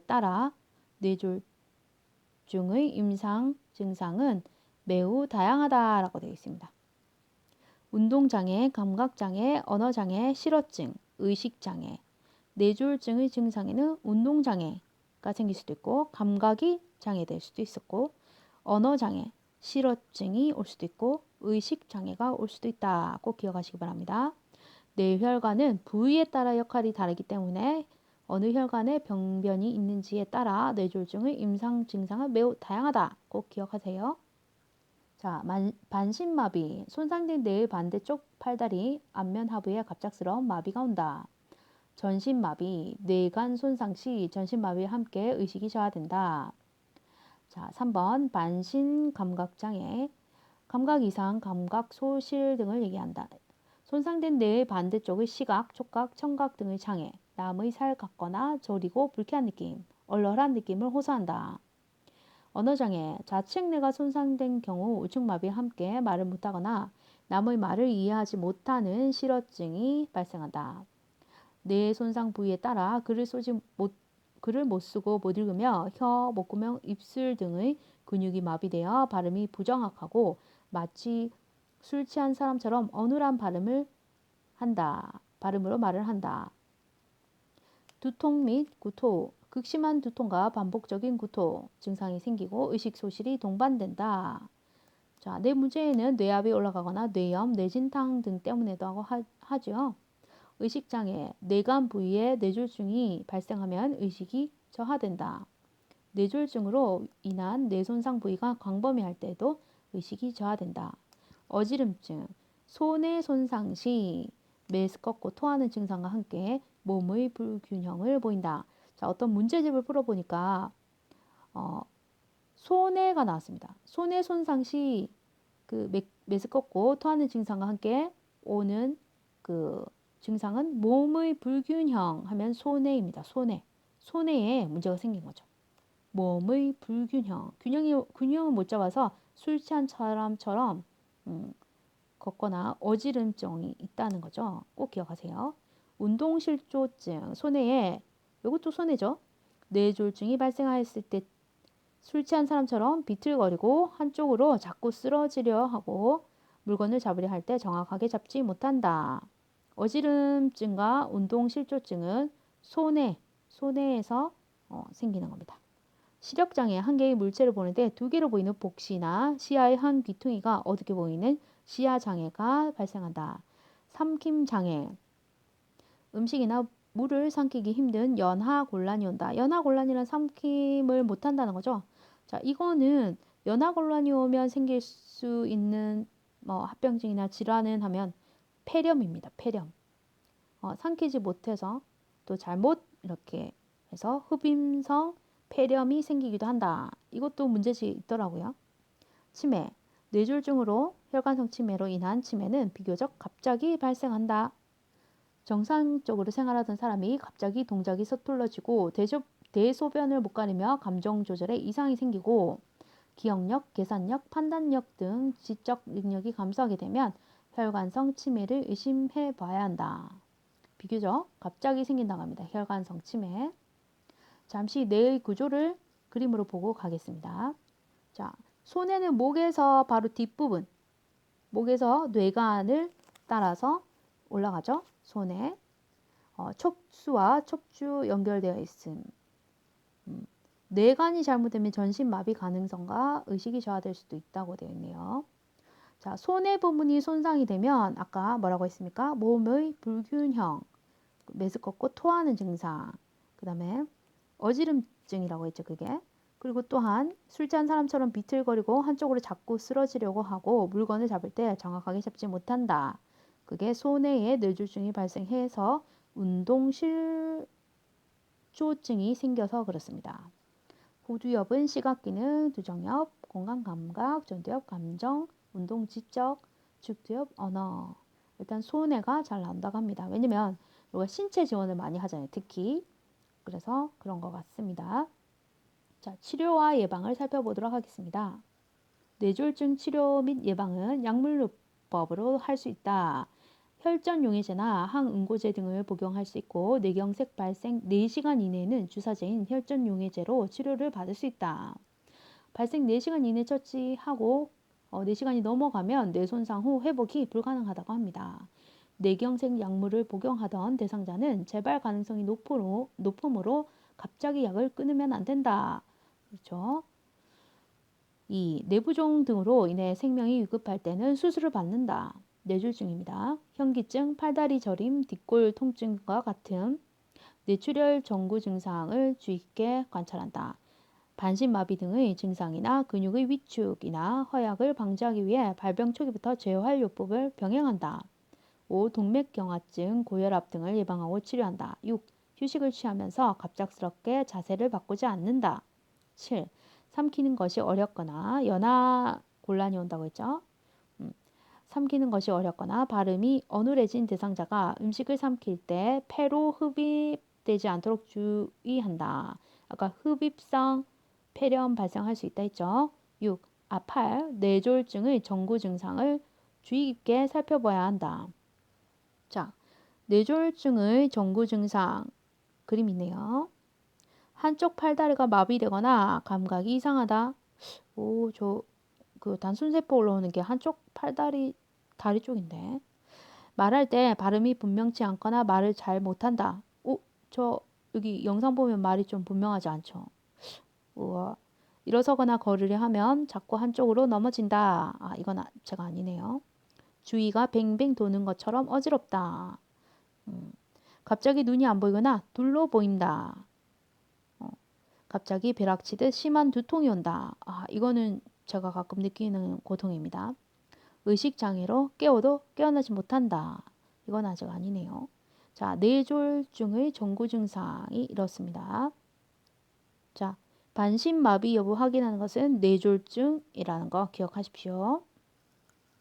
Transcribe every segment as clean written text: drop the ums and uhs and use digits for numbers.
따라 뇌졸중의 임상 증상은 매우 다양하다라고 되어 있습니다. 운동장애, 감각장애, 언어장애, 실어증, 의식장애. 뇌졸중의 증상에는 운동장애가 생길 수도 있고 감각이 장애될 수도 있었고 언어장애, 실어증이 올 수도 있고 의식장애가 올 수도 있다. 꼭 기억하시기 바랍니다. 뇌혈관은 부위에 따라 역할이 다르기 때문에 어느 혈관에 병변이 있는지에 따라 뇌졸중의 임상 증상은 매우 다양하다. 꼭 기억하세요. 자, 반신마비, 손상된 뇌의 반대쪽 팔다리, 안면 하부에 갑작스러운 마비가 온다. 전신마비, 뇌관 손상 시 전신마비와 함께 의식이 저하된다. 자, 3번 반신감각장애, 감각 이상, 감각 소실 등을 얘기한다. 손상된 뇌의 반대쪽의 시각, 촉각, 청각 등의 장애, 남의 살 같거나 저리고 불쾌한 느낌, 얼얼한 느낌을 호소한다. 언어장애, 좌측 뇌가 손상된 경우 우측마비와 함께 말을 못하거나 남의 말을 이해하지 못하는 실어증이 발생한다. 뇌 손상 부위에 따라 글을 못 쓰고 못 읽으며 혀, 목구멍, 입술 등의 근육이 마비되어 발음이 부정확하고 마치 술 취한 사람처럼 어눌한 발음으로 말을 한다. 두통 및 구토, 극심한 두통과 반복적인 구토 증상이 생기고 의식 소실이 동반된다. 자, 뇌 문제에는 뇌압이 올라가거나 뇌염, 뇌진탕 등 때문에도 하죠. 의식장애, 뇌관 부위에 뇌졸중이 발생하면 의식이 저하된다. 뇌졸중으로 인한 뇌손상 부위가 광범위할 때도 의식이 저하된다. 어지럼증, 손의 손상 시 메스껍고 토하는 증상과 함께 몸의 불균형을 보인다. 자, 어떤 문제집을 풀어보니까 손해가 나왔습니다. 손해 손상 시 그 메스껍고 토하는 증상과 함께 오는 그 증상은 몸의 불균형 하면 손해입니다. 손해에 문제가 생긴 거죠. 몸의 불균형. 균형을 못 잡아서 술 취한 사람처럼 걷거나 어지럼증이 있다는 거죠. 꼭 기억하세요. 운동실조증, 손해에 이것도 손해죠. 뇌졸중이 발생하였을 때 술 취한 사람처럼 비틀거리고 한쪽으로 자꾸 쓰러지려 하고 물건을 잡으려 할 때 정확하게 잡지 못한다. 어지럼증과 운동실조증은 손해에서 생기는 겁니다. 시력장애, 한 개의 물체를 보는데 두 개로 보이는 복시나 시야의 한 귀퉁이가 어둡게 보이는 시야장애가 발생한다. 삼킴장애, 음식이나 물을 삼키기 힘든 연하곤란이 온다. 연하곤란이란 삼킴을 못한다는 거죠. 자, 이거는 연하곤란이 오면 생길 수 있는 합병증이나 질환은 하면 폐렴입니다. 폐렴. 삼키지 못해서 또 잘못 이렇게 해서 흡임성 폐렴이 생기기도 한다. 이것도 문제지 있더라고요. 치매, 뇌졸중으로 혈관성 치매로 인한 치매는 비교적 갑자기 발생한다. 정상적으로 생활하던 사람이 갑자기 동작이 서툴러지고 대소변을 못 가리며 감정 조절에 이상이 생기고 기억력, 계산력, 판단력 등 지적 능력이 감소하게 되면 혈관성 치매를 의심해 봐야 한다. 비교적 갑자기 생긴다고 합니다. 혈관성 치매. 잠시 뇌의 구조를 그림으로 보고 가겠습니다. 자, 손에는 목에서 바로 뒷부분, 목에서 뇌관을 따라서 올라가죠. 손에 척수와 척추 연결되어 있음. 뇌관이 잘못되면 전신마비 가능성과 의식이 저하될 수도 있다고 되어 있네요. 자, 손의 부분이 손상이 되면 아까 뭐라고 했습니까? 몸의 불균형, 메스껍고 토하는 증상, 그 다음에 어지럼증이라고 했죠, 그게. 그리고 또한 술 취한 사람처럼 비틀거리고 한쪽으로 자꾸 쓰러지려고 하고 물건을 잡을 때 정확하게 잡지 못한다. 그게 손해에 뇌졸중이 발생해서 운동실조증이 생겨서 그렇습니다. 후두엽은 시각기능, 두정엽, 공간감각, 전두엽, 감정, 운동 지적, 측두엽, 언어. 일단 손해가 잘 나온다고 합니다. 왜냐면 우리가 신체 지원을 많이 하잖아요. 특히. 그래서 그런 것 같습니다. 자, 치료와 예방을 살펴보도록 하겠습니다. 뇌졸중 치료 및 예방은 약물요법으로 할 수 있다. 혈전용해제나 항응고제 등을 복용할 수 있고 뇌경색 발생 4시간 이내에는 주사제인 혈전용해제로 치료를 받을 수 있다. 발생 4시간 이내 처치하고 4시간이 넘어가면 뇌 손상 후 회복이 불가능하다고 합니다. 뇌경색 약물을 복용하던 대상자는 재발 가능성이 높으므로 갑자기 약을 끊으면 안 된다. 그렇죠? 2. 뇌부종 등으로 인해 생명이 위급할 때는 수술을 받는다. 뇌졸중입니다. 현기증, 팔다리 저림, 뒷골 통증과 같은 뇌출혈 전구 증상을 주의 깊게 관찰한다. 반신마비 등의 증상이나 근육의 위축이나 허약을 방지하기 위해 발병 초기부터 재활요법을 병행한다. 5. 동맥경화증, 고혈압 등을 예방하고 치료한다. 6. 휴식을 취하면서 갑작스럽게 자세를 바꾸지 않는다. 7. 삼키는 것이 어렵거나 연하 곤란이 온다고 했죠. 삼키는 것이 어렵거나 발음이 어눌해진 대상자가 음식을 삼킬 때 폐로 흡입되지 않도록 주의한다. 아까 흡입성 폐렴 발생할 수 있다 했죠. 6. 아팔, 뇌졸중의 전구 증상을 주의 깊게 살펴봐야 한다. 자, 뇌졸중의 전구 증상 그림 있네요. 한쪽 팔다리가 마비되거나 감각이 이상하다. 오, 그 단순세포 올라오는 게 한쪽 팔다리 다리 쪽인데. 말할 때 발음이 분명치 않거나 말을 잘 못한다. 오, 저 여기 영상 보면 말이 좀 분명하지 않죠. 우와. 일어서거나 걸으려 하면 자꾸 한쪽으로 넘어진다. 아, 이건 제가 아니네요. 주위가 뱅뱅 도는 것처럼 어지럽다. 갑자기 눈이 안 보이거나 둘로 보인다. 갑자기 벼락치듯 심한 두통이 온다. 아, 이거는 제가 가끔 느끼는 고통입니다. 의식장애로 깨워도 깨어나지 못한다. 이건 아직 아니네요. 자, 뇌졸중의 전구 증상이 이렇습니다. 자, 반신마비 여부 확인하는 것은 뇌졸중이라는 거 기억하십시오.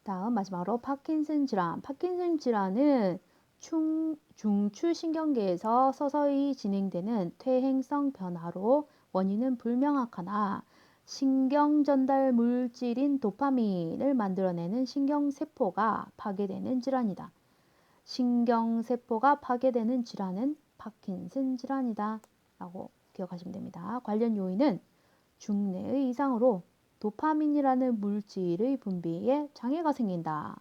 다음 마지막으로 파킨슨 질환. 파킨슨 질환은 중추신경계에서 서서히 진행되는 퇴행성 변화로 원인은 불명확하나 신경전달 물질인 도파민을 만들어내는 신경세포가 파괴되는 질환이다. 신경세포가 파괴되는 질환은 파킨슨 질환이다. 라고 기억하시면 됩니다. 관련 요인은 중뇌의 이상으로 도파민이라는 물질의 분비에 장애가 생긴다.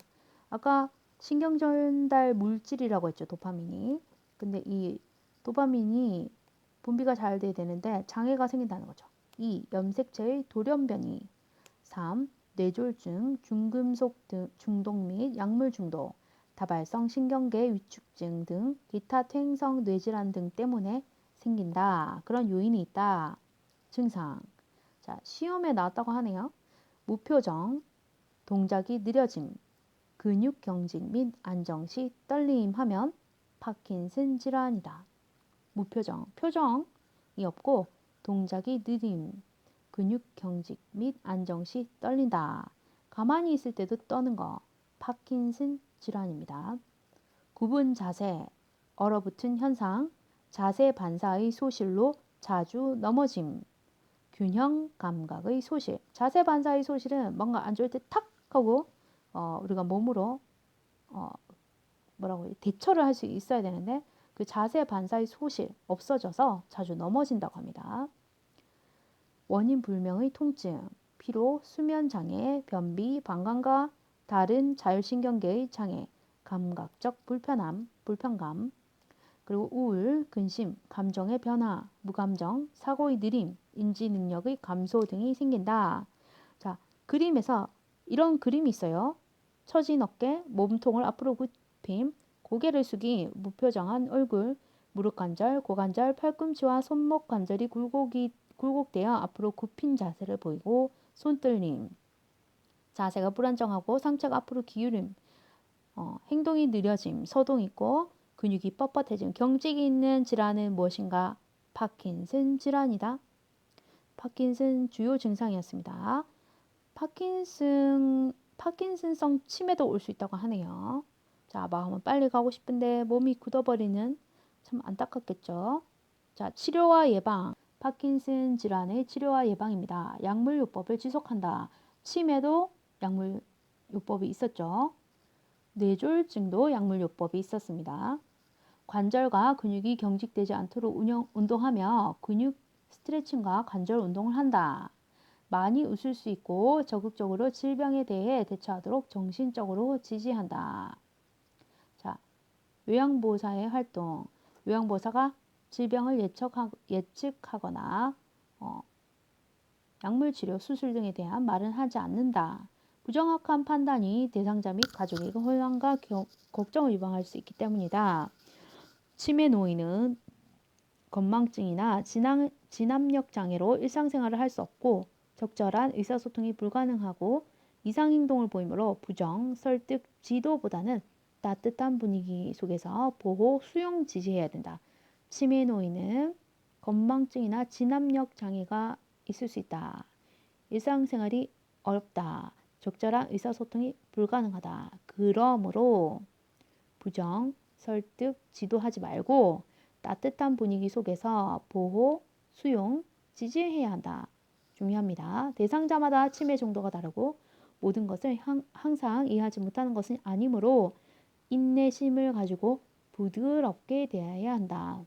아까 신경전달 물질이라고 했죠. 도파민이. 근데 이 도파민이 분비가 잘 돼야 되는데 장애가 생긴다는 거죠. 2. 염색체의 돌연변이. 3. 뇌졸중, 중금속 중독 및 약물 중독, 다발성 신경계 위축증 등 기타 퇴행성 뇌질환 등 때문에 생긴다. 그런 요인이 있다. 증상. 자, 시험에 나왔다고 하네요. 무표정, 동작이 느려짐, 근육 경직 및 안정 시 떨림 하면 파킨슨 질환이다. 무표정, 표정이 없고 동작이 느림, 근육 경직 및 안정 시 떨린다. 가만히 있을 때도 떠는 거 파킨슨 질환입니다. 구분 자세, 얼어붙은 현상, 자세 반사의 소실로 자주 넘어짐, 균형 감각의 소실. 자세 반사의 소실은 뭔가 안 좋을 때 탁 하고 우리가 몸으로 대처를 할 수 있어야 되는데 그 자세 반사의 소실 없어져서 자주 넘어진다고 합니다. 원인 불명의 통증, 피로, 수면 장애, 변비, 방광과 다른 자율신경계의 장애, 감각적 불편감, 그리고 우울, 근심, 감정의 변화, 무감정, 사고의 느림, 인지 능력의 감소 등이 생긴다. 자, 그림에서 이런 그림이 있어요. 처진 어깨, 몸통을 앞으로 굽힘, 고개를 숙이 무표정한 얼굴, 무릎 관절, 고관절, 팔꿈치와 손목 관절이 굴곡되어 앞으로 굽힌 자세를 보이고 손떨림, 자세가 불안정하고 상체가 앞으로 기울임, 행동이 느려짐, 서동 있고 근육이 뻣뻣해짐, 경직이 있는 질환은 무엇인가? 파킨슨 질환이다. 파킨슨 주요 증상이었습니다. 파킨슨성 치매도 올 수 있다고 하네요. 자, 마음은 빨리 가고 싶은데 몸이 굳어버리는 참 안타깝겠죠. 자, 치료와 예방. 파킨슨 질환의 치료와 예방입니다. 약물요법을 지속한다. 치매도 약물요법이 있었죠. 뇌졸중도 약물요법이 있었습니다. 관절과 근육이 경직되지 않도록 운동하며 근육 스트레칭과 관절 운동을 한다. 많이 웃을 수 있고 적극적으로 질병에 대해 대처하도록 정신적으로 지지한다. 자, 요양보호사의 활동. 요양보호사가 질병을 예측하거나 약물 치료, 수술 등에 대한 말은 하지 않는다. 부정확한 판단이 대상자 및 가족에게 혼란과 걱정을 유발할 수 있기 때문이다. 치매 노인은 건망증이나 진압력 장애로 일상생활을 할 수 없고 적절한 의사소통이 불가능하고 이상 행동을 보이므로 부정, 설득, 지도보다는 따뜻한 분위기 속에서 보호, 수용, 지지해야 된다. 치매 노인은 건망증이나 진압력 장애가 있을 수 있다. 일상생활이 어렵다. 적절한 의사소통이 불가능하다. 그러므로 부정, 설득, 지도하지 말고 따뜻한 분위기 속에서 보호, 수용, 지지해야 한다. 중요합니다. 대상자마다 치매 정도가 다르고 모든 것을 항상 이해하지 못하는 것은 아니므로 인내심을 가지고 부드럽게 대해야 한다.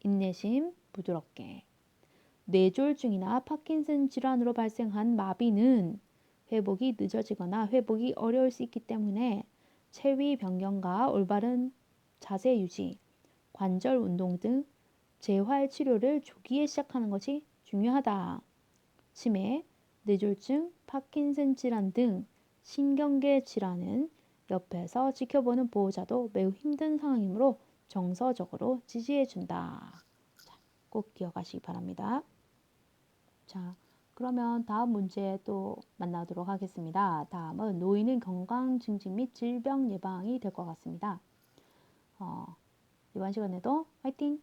인내심, 부드럽게. 뇌졸중이나 파킨슨 질환으로 발생한 마비는 회복이 늦어지거나 회복이 어려울 수 있기 때문에 체위 변경과 올바른 자세 유지, 관절 운동 등 재활 치료를 조기에 시작하는 것이 중요하다. 치매, 뇌졸중, 파킨슨 질환 등 신경계 질환은 옆에서 지켜보는 보호자도 매우 힘든 상황이므로 정서적으로 지지해준다. 꼭 기억하시기 바랍니다. 자, 그러면 다음 문제 또 만나도록 하겠습니다. 다음은 노인은 건강 증진 및 질병 예방이 될 것 같습니다. 이번 시간에도 화이팅!